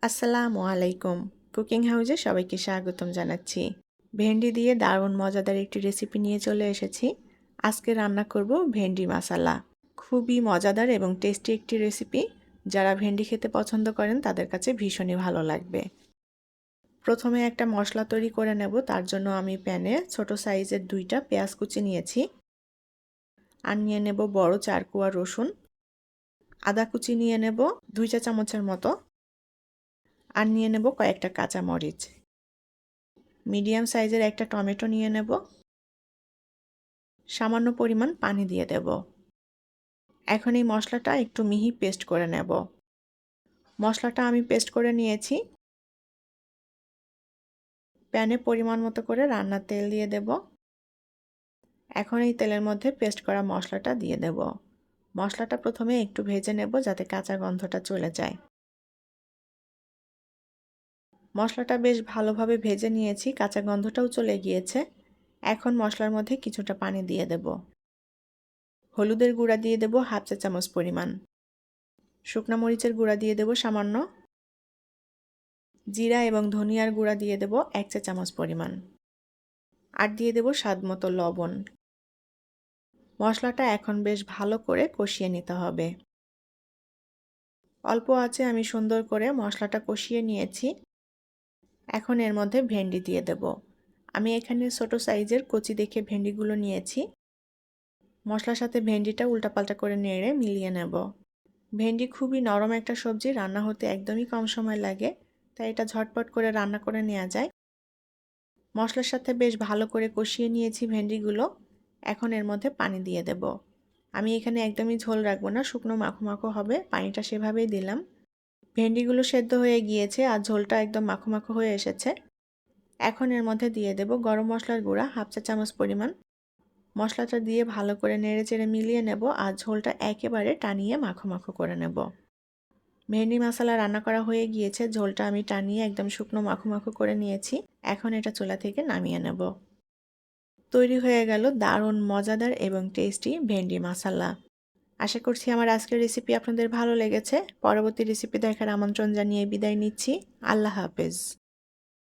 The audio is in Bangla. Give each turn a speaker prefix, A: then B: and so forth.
A: আসসালামু আলাইকুম। কুকিং হাউসে সবাইকে স্বাগতম জানাচ্ছি। ভেন্ডি দিয়ে দারুণ মজাদার একটি রেসিপি নিয়ে চলে এসেছি। আজকে রান্না করব ভেন্ডি মশালা। খুবই মজাদার এবং টেস্টি একটি রেসিপি। যারা ভেন্ডি খেতে পছন্দ করেন তাদের কাছে ভীষণই ভালো লাগবে। প্রথমে একটা মশলা তৈরি করে নেব। তার জন্য আমি প্যানে ছোট সাইজের 2টা পেঁয়াজ কুচি নিয়েছি। আর নিয়ে নেব বড় 4 কোয়া রসুন। আদা কুচি নিয়ে নেব 2 চা চামচের মতো। আর নিয়ে নেব কয়েকটা কাঁচা মরিচ। মিডিয়াম সাইজের একটা টমেটো নিয়ে নেব। সামান্য পরিমাণ পানি দিয়ে দেব। এখন এই মশলাটা একটু মিহি পেস্ট করে নেব। মশলাটা আমি পেস্ট করে নিয়েছি। প্যানে পরিমাণ মতো করে রান্নার তেল দিয়ে দেব। এখন এই তেলের মধ্যে পেস্ট করা মশলাটা দিয়ে দেব। মশলাটা প্রথমে একটু ভেজে নেব যাতে কাঁচা গন্ধটা চলে যায়। মশলাটা বেশ ভালোভাবে ভেজে নিয়েছি, কাঁচা গন্ধটাও চলে গিয়েছে। এখন মশলার মধ্যে কিছুটা পানি দিয়ে দেব। হলুদের গুঁড়া দিয়ে দেব 1/2 চা চামচ পরিমাণ। শুকনা মরিচের গুঁড়া দিয়ে দেব সামান্য। জিরা এবং ধনিয়ার গুঁড়া দিয়ে দেব 1 চা চামচ পরিমাণ। আর দিয়ে দেব স্বাদমতো লবণ। মশলাটা এখন বেশ ভালো করে কষিয়ে নিতে হবে। অল্প আঁচে আমি সুন্দর করে মশলাটা কষিয়ে নিয়েছি। এখন এর মধ্যে ভেন্ডি দিয়ে দেব। আমি এখানে ছোট সাইজের কচি দেখে ভেন্ডিগুলো নিয়েছি। মশলার সাথে ভেন্ডিটা উল্টাপাল্টা করে নেড়ে মিলিয়ে নেব। ভেন্ডি খুবই নরম একটা সবজি, রান্না হতে একদমই কম সময় লাগে, তাই এটা ঝটপট করে রান্না করে নেওয়া যায়। মশলার সাথে বেশ ভালো করে কষিয়ে নিয়েছি ভেন্ডিগুলো। এখন এর মধ্যে পানি দিয়ে দেব। আমি এখানে একদমই ঝোল রাখবো না, শুকনো মাখো মাখো হবে, পানিটা সেভাবেই দিলাম। ভেন্ডিগুলো সেদ্ধ হয়ে গিয়েছে আর ঝোলটা একদম মাখো মাখো হয়ে এসেছে। এখন এর মধ্যে দিয়ে দেব গরম মশলার গুঁড়া 1/2 চা চামচ পরিমাণ। মশলাটা দিয়ে ভালো করে নেড়ে চেড়ে মিলিয়ে নেব আর ঝোলটা একেবারে টানিয়ে মাখো মাখো করে নেব। ভেন্ডি মশলা রান্না করা হয়ে গিয়েছে, ঝোলটা আমি টানিয়ে একদম শুকনো মাখো মাখো করে নিয়েছি। এখন এটা চুলা থেকে নামিয়ে নেব। তৈরি হয়ে গেল দারুণ মজাদার এবং টেস্টি ভেন্ডি মশলা। আশা করছি আমার আজকের রেসিপি আপনাদের ভালো লেগেছে। পরবর্তী রেসিপি দেখার আমন্ত্রণ জানিয়ে বিদায় নিচ্ছি। আল্লাহ হাফেজ।